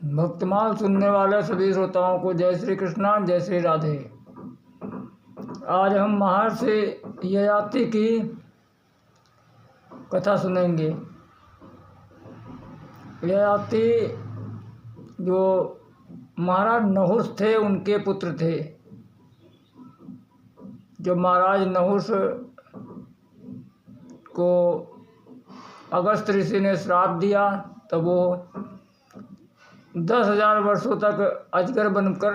भक्तमाल सुनने वाले सभी श्रोताओं को जय श्री कृष्णा, जय श्री राधे। आज हम महर्षि ययाति की कथा सुनेंगे। ययाति जो महाराज नहुष थे उनके पुत्र थे। जब महाराज नहुष को अगस्त ऋषि ने श्राप दिया तब वो 10,000 वर्षों तक अजगर बनकर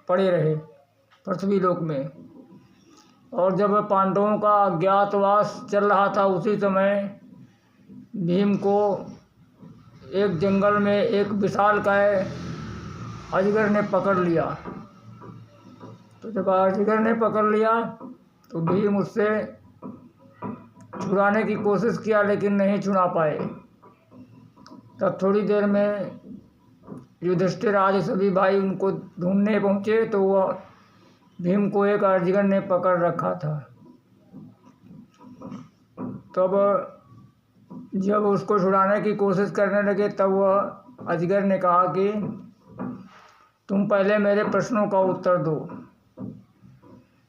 पड़े रहे पृथ्वी लोक में। और जब पांडवों का अज्ञातवास चल रहा था उसी समय भीम को एक जंगल में एक विशालकाय अजगर ने पकड़ लिया। तो जब अजगर ने पकड़ लिया तो भीम उससे छुड़ाने की कोशिश किया लेकिन नहीं छुड़ा पाए। तब थोड़ी देर में युधिष्ठिर आदि सभी भाई उनको ढूंढने पहुँचे तो वह भीम को एक अजगर ने पकड़ रखा था। तब जब उसको छुड़ाने की कोशिश करने लगे तब वह अजगर ने कहा कि तुम पहले मेरे प्रश्नों का उत्तर दो,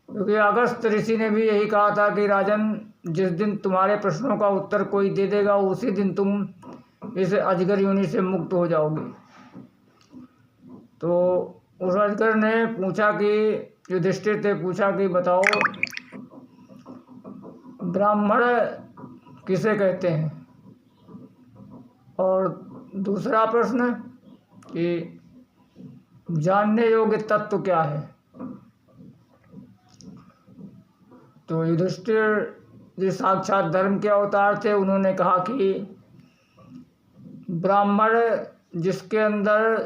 क्योंकि अगस्त ऋषि ने भी यही कहा था कि राजन, जिस दिन तुम्हारे प्रश्नों का उत्तर कोई दे देगा उसी दिन तुम इस अजगर योनि से मुक्त हो जाओगे। तो उस अजगर ने पूछा कि युधिष्ठिर से पूछा कि बताओ ब्राह्मण किसे कहते हैं, और दूसरा प्रश्न कि जानने योग्य तत्व क्या है। तो युधिष्ठिर जो साक्षात धर्म के अवतार थे उन्होंने कहा कि ब्राह्मण जिसके अंदर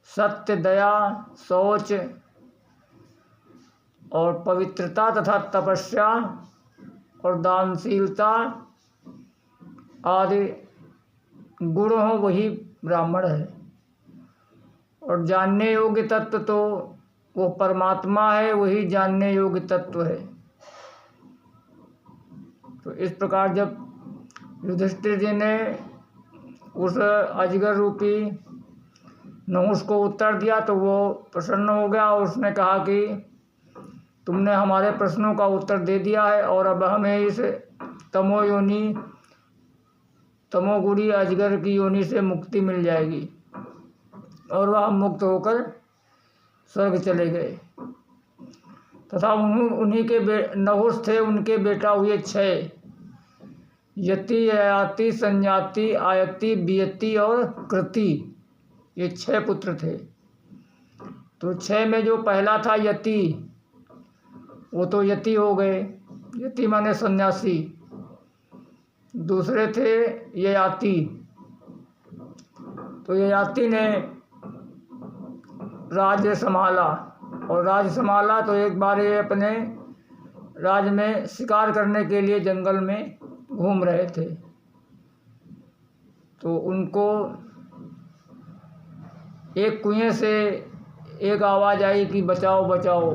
सत्य, दया, शौच और पवित्रता तथा तपस्या और दानशीलता आदि गुण हो वही ब्राह्मण है। और जानने योग्य तत्व तो वो परमात्मा है, वही जानने योग्य तत्व है। तो इस प्रकार जब युधिष्ठिर जी ने उस अजगर रूपी नहुष को उत्तर दिया तो वो प्रसन्न हो गया और उसने कहा कि तुमने हमारे प्रश्नों का उत्तर दे दिया है और अब हमें इस तमोगुणी अजगर की योनि से मुक्ति मिल जाएगी। और वह मुक्त होकर स्वर्ग चले गए। तथा उन्हीं के नहुष थे, उनके बेटा हुए 6, यति, ययाति, संयाति, आयति, बियति और कृति। ये 6 पुत्र थे। तो 6 में जो पहला था यति, वो तो यति हो गए, यति माने सन्यासी। दूसरे थे ययाति, तो ययाति ने राज्य संभाला, और राज्य संभाला तो एक बार ये अपने राज्य में शिकार करने के लिए जंगल में घूम रहे थे। तो उनको एक कुएं से एक आवाज़ आई कि बचाओ बचाओ।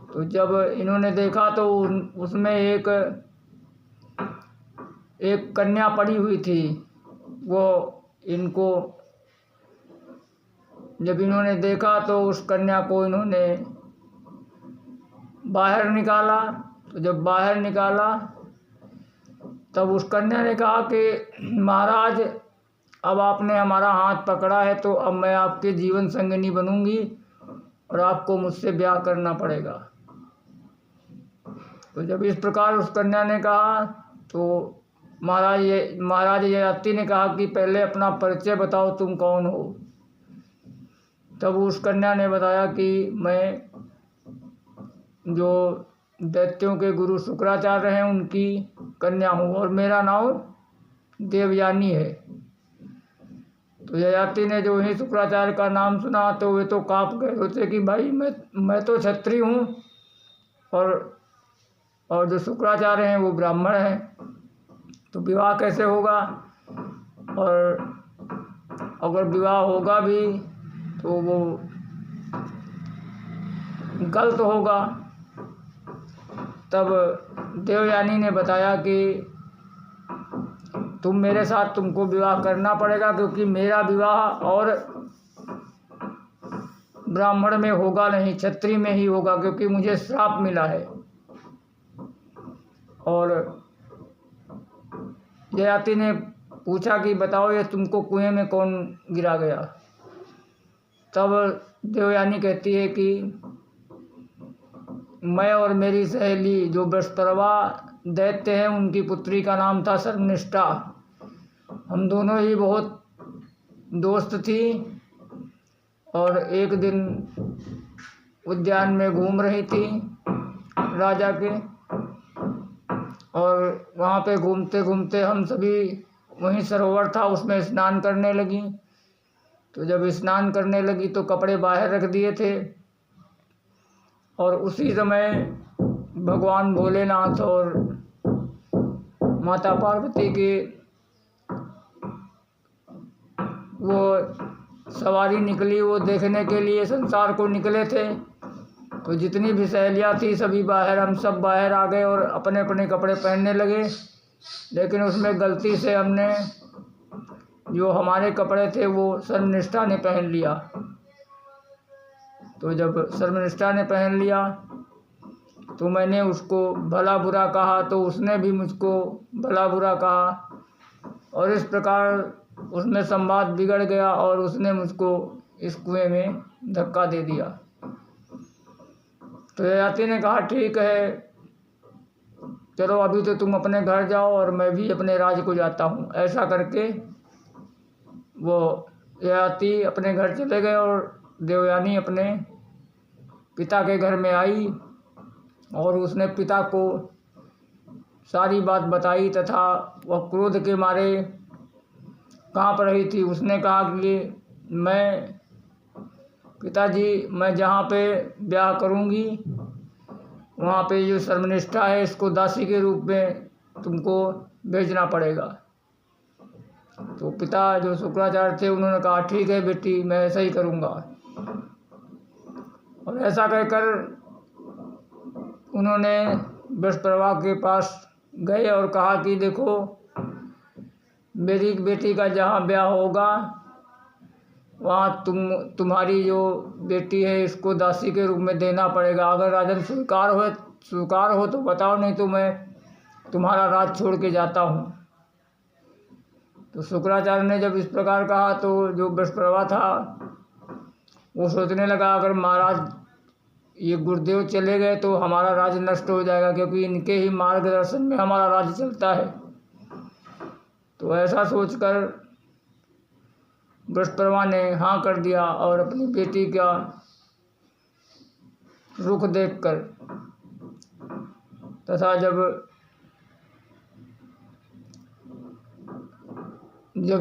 तो जब इन्होंने देखा तो उसमें एक कन्या पड़ी हुई थी। वो इनको जब इन्होंने देखा तो उस कन्या को इन्होंने बाहर निकाला। तो जब बाहर निकाला तब उस कन्या ने कहा कि महाराज, अब आपने हमारा हाथ पकड़ा है तो अब मैं आपके जीवन संगिनी बनूंगी और आपको मुझसे ब्याह करना पड़ेगा। तो जब इस प्रकार उस कन्या ने कहा तो महाराज ययाति ने कहा कि पहले अपना परिचय बताओ, तुम कौन हो। तब उस कन्या ने बताया कि मैं जो दैत्यों के गुरु शुक्राचार्य हैं उनकी कन्या हूँ और मेरा नाम देवयानी है। तो ययाति ने जो ही शुक्राचार्य का नाम सुना तो वे तो काँप गए, सोचे कि भाई मैं तो क्षत्रिय हूँ और जो शुक्राचार्य हैं वो ब्राह्मण हैं, तो विवाह कैसे होगा, और अगर विवाह होगा भी तो वो गलत होगा। तब देवयानी ने बताया कि तुम मेरे साथ तुमको विवाह करना पड़ेगा, क्योंकि मेरा विवाह और ब्राह्मण में होगा नहीं, क्षत्रिय में ही होगा, क्योंकि मुझे श्राप मिला है। और ययाति ने पूछा कि बताओ ये तुमको कुएं में कौन गिरा गया। तब देवयानी कहती है कि मैं और मेरी सहेली जो बृहस्पतिवा दैत्य हैं उनकी पुत्री का नाम था सर्वनिष्ठा। हम दोनों ही बहुत दोस्त थी और एक दिन उद्यान में घूम रही थी राजा के, और वहाँ पे घूमते घूमते हम सभी, वहीं सरोवर था उसमें स्नान करने लगी। तो जब स्नान करने लगी तो कपड़े बाहर रख दिए थे, और उसी समय भगवान भोलेनाथ और माता पार्वती के वो सवारी निकली, वो देखने के लिए संसार को निकले थे। तो जितनी भी सहेलियाँ थी सभी बाहर, हम सब बाहर आ गए और अपने अपने कपड़े पहनने लगे। लेकिन उसमें गलती से हमने जो हमारे कपड़े थे वो सर्वनिष्ठा ने पहन लिया। तो जब सर्वनिष्ठा ने पहन लिया तो मैंने उसको भला बुरा कहा, तो उसने भी मुझको भला बुरा कहा, और इस प्रकार उसमें संवाद बिगड़ गया और उसने मुझको इस कुएं में धक्का दे दिया। तो ययाति ने कहा ठीक है, चलो अभी तो तुम अपने घर जाओ और मैं भी अपने राज्य को जाता हूँ। ऐसा करके वो ययाति अपने घर चले गए और देवयानी अपने पिता के घर में आई, और उसने पिता को सारी बात बताई तथा वह क्रोध के मारे काँप रही थी। उसने कहा कि मैं पिताजी, मैं जहाँ पे ब्याह करूँगी वहाँ पे जो सर्वनिष्ठा है इसको दासी के रूप में तुमको भेजना पड़ेगा। तो पिता जो शुक्राचार्य थे उन्होंने कहा ठीक है बेटी, मैं ऐसा ही करूँगा। और ऐसा कहकर उन्होंने बृहस्पतिवा के पास गए और कहा कि देखो मेरी बेटी का जहाँ ब्याह होगा वहाँ तुम्हारी जो बेटी है इसको दासी के रूप में देना पड़ेगा। अगर राजन स्वीकार हो तो बताओ, नहीं तो मैं तुम्हारा राज छोड़ के जाता हूँ। तो शुक्राचार्य ने जब इस प्रकार कहा तो जो बृहस्पतिवा था वो सोचने लगा अगर महाराज ये गुरुदेव चले गए तो हमारा राज्य नष्ट हो जाएगा, क्योंकि इनके ही मार्गदर्शन में हमारा राज्य चलता है। तो ऐसा सोचकर बृहस्पतिवा ने हाँ कर दिया, और अपनी बेटी का रुख देखकर तथा जब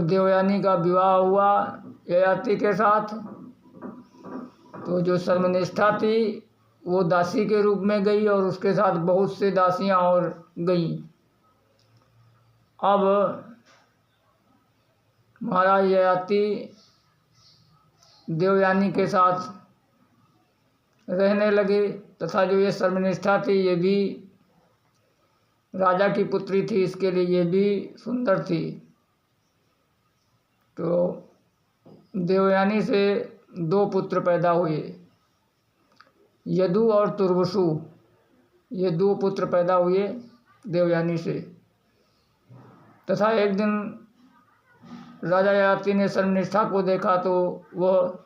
देवयानी का विवाह हुआ ययाति के साथ, तो जो सर्वनिष्ठा थी वो दासी के रूप में गई और उसके साथ बहुत से दासियां और गईं। अब महाराज ययाति देवयानी के साथ रहने लगे, तथा जो ये सर्वनिष्ठा थी ये भी राजा की पुत्री थी, इसके लिए ये भी सुंदर थी। तो देवयानी से 2 पुत्र पैदा हुए, यदु और तुर्वसु। ये 2 पुत्र पैदा हुए देवयानी से। तथा एक दिन राजा ययाति ने सर्वनिष्ठा को देखा तो वह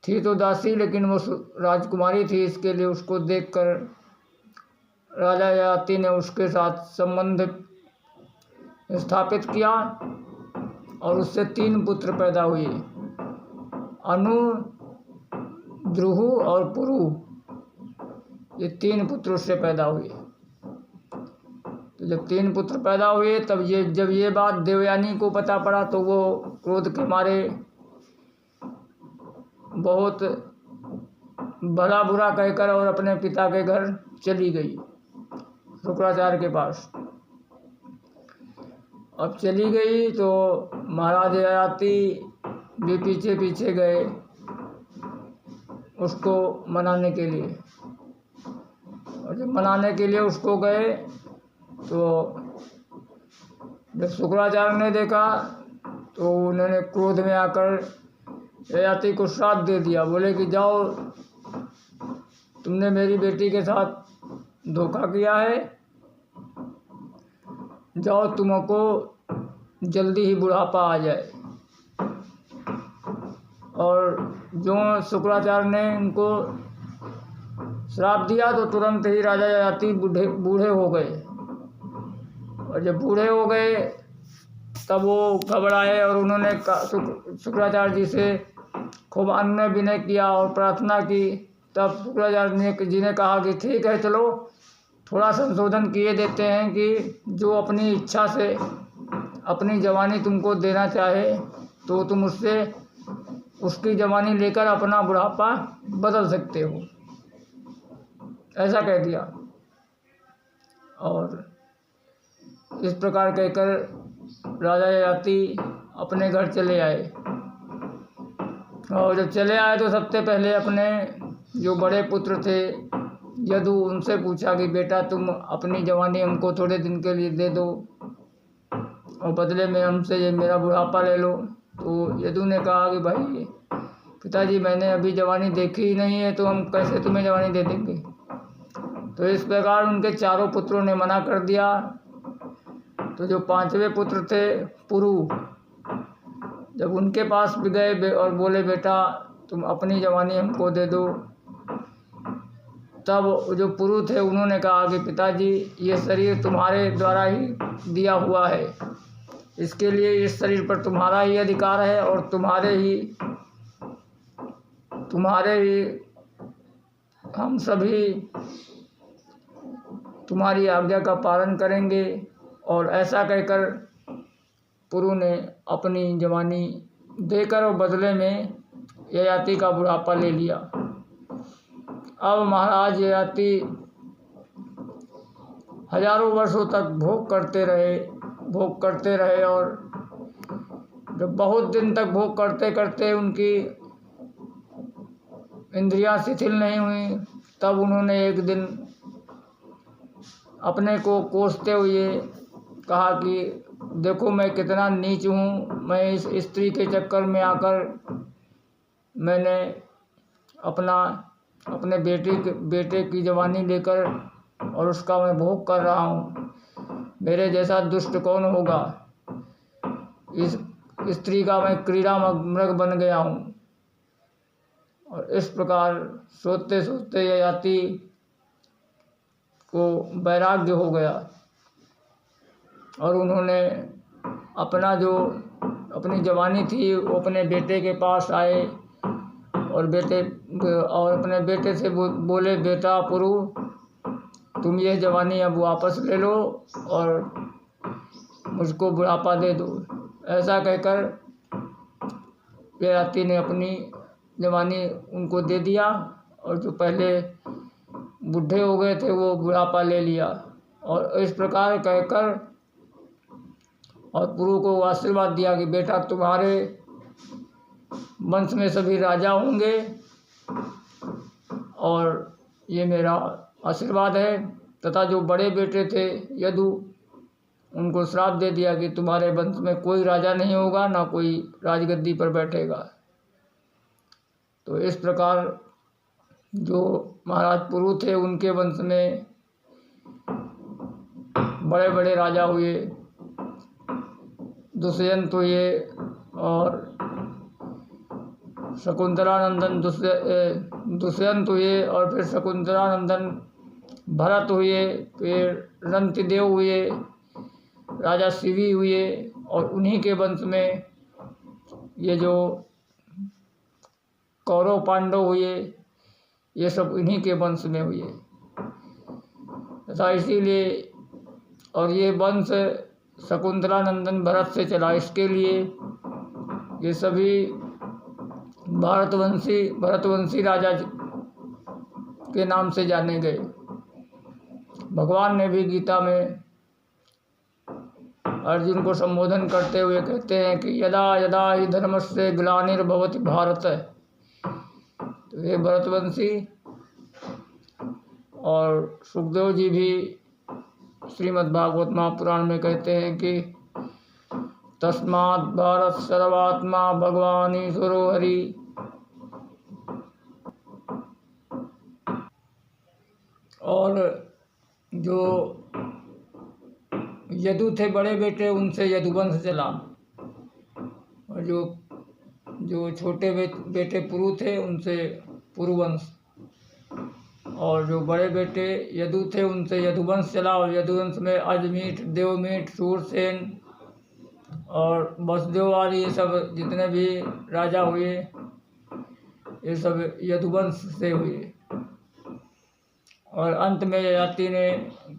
थी तो दासी, लेकिन वो राजकुमारी थी, इसके लिए उसको देखकर राजा ययाति ने उसके साथ संबंध स्थापित किया और उससे 3 पुत्र पैदा हुए, अनु, द्रुहु और पुरु। ये 3 पुत्र उससे पैदा हुए। तो जब 3 पुत्र पैदा हुए तब जब ये बात देवयानी को पता पड़ा तो वो क्रोध के मारे बहुत भला बुरा कहकर और अपने पिता के घर चली गई, शुक्राचार्य के पास। अब चली गई तो महाराज ययाति भी पीछे पीछे गए उसको मनाने के लिए। और जब मनाने के लिए उसको गए तो जब शुक्राचार्य ने देखा तो उन्होंने क्रोध में आकर ययाति को श्राप दे दिया। बोले कि जाओ, तुमने मेरी बेटी के साथ धोखा किया है, जाओ, तुमको जल्दी ही बुढ़ापा आ जाए। और जो शुक्राचार्य ने इनको श्राप दिया तो तुरंत ही राजा ययाति बूढ़े हो गए। और जब बूढ़े हो गए तब वो घबराए और उन्होंने शुक्राचार्य जी से खूब अनुनय विनय किया और प्रार्थना की। तब शुक्राचार्य जी ने कहा कि ठीक है, चलो थोड़ा संशोधन किए देते हैं कि जो अपनी इच्छा से अपनी जवानी तुमको देना चाहे तो तुम उससे उसकी जवानी लेकर अपना बुढ़ापा बदल सकते हो, ऐसा कह दिया। और इस प्रकार कहकर राजा ययाति अपने घर चले आए। और जब चले आए तो सबसे पहले अपने जो बड़े पुत्र थे यदु, उनसे पूछा कि बेटा तुम अपनी जवानी हमको थोड़े दिन के लिए दे दो और बदले में हमसे ये मेरा बुढ़ापा ले लो। तो यदु ने कहा कि भाई पिताजी, मैंने अभी जवानी देखी ही नहीं है, तो हम कैसे तुम्हें जवानी दे देंगे। तो इस प्रकार उनके चारों पुत्रों ने मना कर दिया। तो जो पांचवें पुत्र थे पुरु, जब उनके पास भी गए और बोले बेटा तुम अपनी जवानी हमको दे दो, तब जो पुरु थे उन्होंने कहा कि पिताजी, ये शरीर तुम्हारे द्वारा ही दिया हुआ है, इसके लिए इस शरीर पर तुम्हारा ही अधिकार है और तुम्हारे ही हम सभी तुम्हारी आज्ञा का पालन करेंगे। और ऐसा कहकर पुरु ने अपनी जवानी देकर और बदले में ययाति का बुढ़ापा ले लिया। अब महाराज ययाति हजारों वर्षों तक भोग करते रहे और जब बहुत दिन तक भोग करते करते उनकी इंद्रियां शिथिल नहीं हुई, तब उन्होंने एक दिन अपने को कोसते हुए कहा कि देखो मैं कितना नीच हूँ, मैं इस स्त्री के चक्कर में आकर मैंने अपने बेटे की जवानी लेकर और उसका मैं भोग कर रहा हूँ। मेरे जैसा दुष्ट कौन होगा, इस स्त्री का मैं क्रीड़ा मृग बन गया हूँ। और इस प्रकार सोचते सोचते ययाति को वैराग्य हो गया और उन्होंने अपनी जवानी थी वो अपने बेटे के पास आए और अपने बेटे से बोले बेटा पुरु, तुम ये जवानी अब वापस ले लो और मुझको बुढ़ापा दे दो। ऐसा कहकर ययाति ने अपनी जवानी उनको दे दिया और जो पहले बूढ़े हो गए थे वो बुढ़ापा ले लिया। और इस प्रकार कहकर और पुरु को आशीर्वाद दिया कि बेटा तुम्हारे वंश में सभी राजा होंगे और ये मेरा आशीर्वाद है। तथा जो बड़े बेटे थे यदु, उनको श्राप दे दिया कि तुम्हारे वंश में कोई राजा नहीं होगा, ना कोई राजगद्दी पर बैठेगा। तो इस प्रकार जो महाराज पुरु थे उनके वंश में बड़े बड़े राजा हुए, दुष्यंत हुए और शकुंतलानंदन दुष्यंत हुए और फिर शकुंतलानंदन भरत हुए, फिर रंतिदेव हुए, राजा शिवी हुए और उन्हीं के वंश में ये जो कौरव पांडव हुए, ये सब इन्हीं के वंश में हुए। तथा इसीलिए और ये वंश शकुंतलानंदन भरत से चला, इसके लिए ये सभी भरतवंशी राजा के नाम से जाने गए। भगवान ने भी गीता में अर्जुन को संबोधन करते हुए कहते हैं कि यदा यदा हि धर्मस्य ग्लानिर्भवति भारत। तो ये भरतवंशी और सुखदेव जी भी श्रीमद् भागवत महापुराण में कहते हैं कि तस्मात् भारत सर्वात्मा भगवान ईश्वरो हरि। और जो यदु थे बड़े बेटे, उनसे यदुवंश चला, और जो छोटे बेटे पुरु थे, उनसे पुरुवंश, और जो बड़े बेटे यदु थे, उनसे यदुवंश चला। और यदुवंश में अजमीठ, देवमीठ, सूरसेन और वसुदेव आदि ये सब जितने भी राजा हुए, ये सब यदुवंश से हुए। और अंत में ययाति ने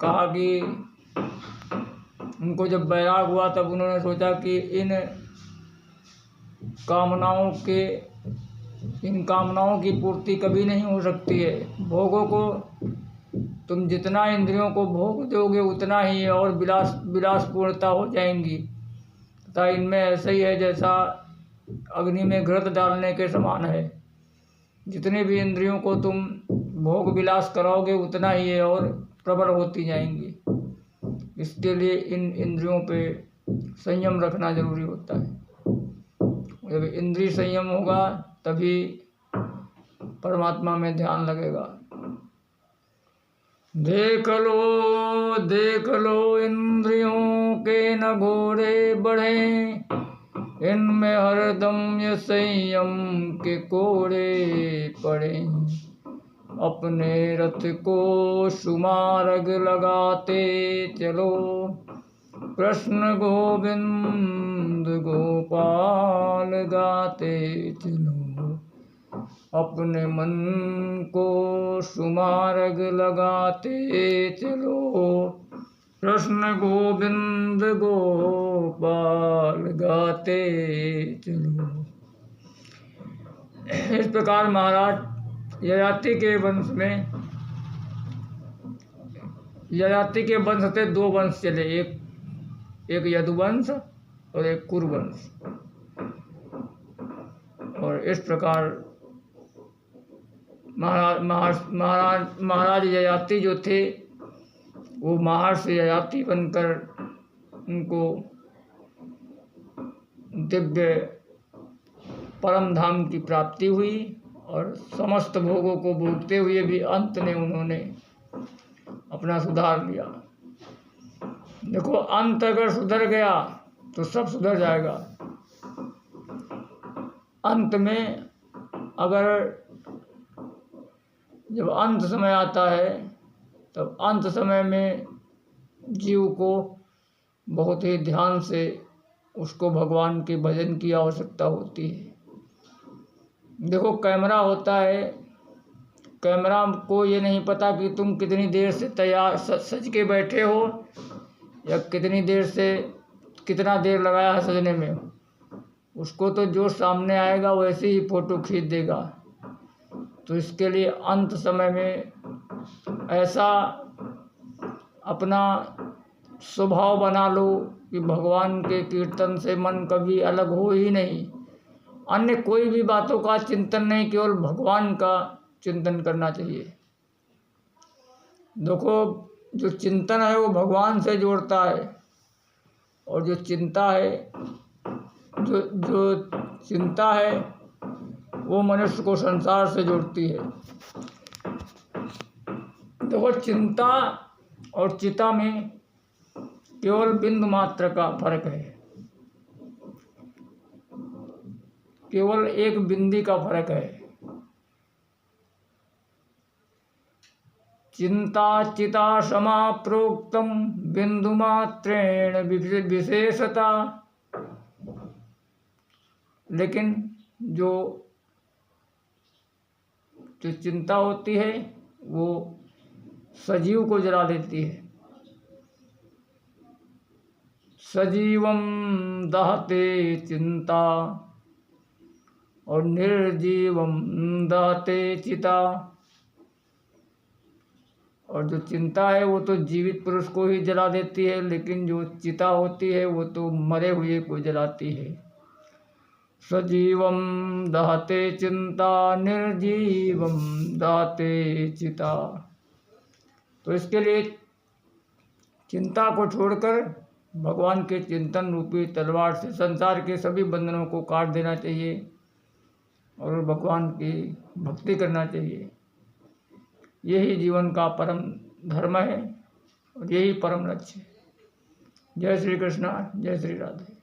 कहा कि उनको जब वैराग हुआ, तब उन्होंने सोचा कि इन कामनाओं की पूर्ति कभी नहीं हो सकती है। भोगों को तुम जितना इंद्रियों को भोग दोगे, उतना ही और विलासपूर्णता हो जाएंगी, तथा इनमें ऐसा ही है जैसा अग्नि में घृत डालने के समान है। जितने भी इंद्रियों को तुम भोग विलास कराओगे, उतना ही ये और प्रबल होती जाएंगी। इसके लिए इन इंद्रियों पे संयम रखना जरूरी होता है। जब इंद्रिय संयम होगा, तभी परमात्मा में ध्यान लगेगा। देख लो इंद्रियों के न घोड़े बढ़े, इनमें हरदम ये संयम के कोड़े पड़े। अपने रथ को सुमार्ग लगाते चलो, कृष्ण गोविंद गोपाल गाते चलो। अपने मन को सुमार्ग लगाते चलो, कृष्ण गोविंद गोपाल गाते चलो। इस प्रकार महाराज ययाति के वंश से दो वंश चले, एक यदुवंश और एक कुरुवंश। और इस प्रकार महाराज ययाति जो थे, वो महर्षि ययाति बनकर उनको दिव्य परम धाम की प्राप्ति हुई। और समस्त भोगों को भोगते हुए भी अंत में उन्होंने अपना सुधार लिया। देखो, अंत अगर सुधर गया तो सब सुधर जाएगा। अंत में अगर जब अंत समय आता है, तब अंत समय में जीव को बहुत ही ध्यान से उसको भगवान के भजन की आवश्यकता होती है। देखो, कैमरा होता है, कैमरा को ये नहीं पता कि तुम कितनी देर से तैयार सज के बैठे हो, या कितनी देर से कितना देर लगाया है सजने में। उसको तो जो सामने आएगा वैसे ही फ़ोटो खींच देगा। तो इसके लिए अंत समय में ऐसा अपना स्वभाव बना लो कि भगवान के कीर्तन से मन कभी अलग हो ही नहीं। अन्य कोई भी बातों का चिंतन नहीं, केवल भगवान का चिंतन करना चाहिए। देखो, जो चिंतन है वो भगवान से जोड़ता है, और जो चिंता है वो मनुष्य को संसार से जोड़ती है। देखो, चिंता और चिता में केवल बिंदु मात्र का फर्क है, केवल एक बिंदी का फर्क है। चिंता चिता समा प्रोक्तम बिंदु मात्रेण विशेषता। लेकिन जो चिंता होती है वो सजीव को जला देती है। सजीवम दहते चिंता और निर्जीवम दहते चिता। और जो चिंता है वो तो जीवित पुरुष को ही जला देती है, लेकिन जो चिता होती है वो तो मरे हुए को जलाती है। सजीवम दहते चिंता, निर्जीवम दहते चिता। तो इसके लिए चिंता को छोड़कर भगवान के चिंतन रूपी तलवार से संसार के सभी बंधनों को काट देना चाहिए और भगवान की भक्ति करना चाहिए। यही जीवन का परम धर्म है और यही परम लक्ष्य है। जय श्री कृष्णा, जय श्री राधे।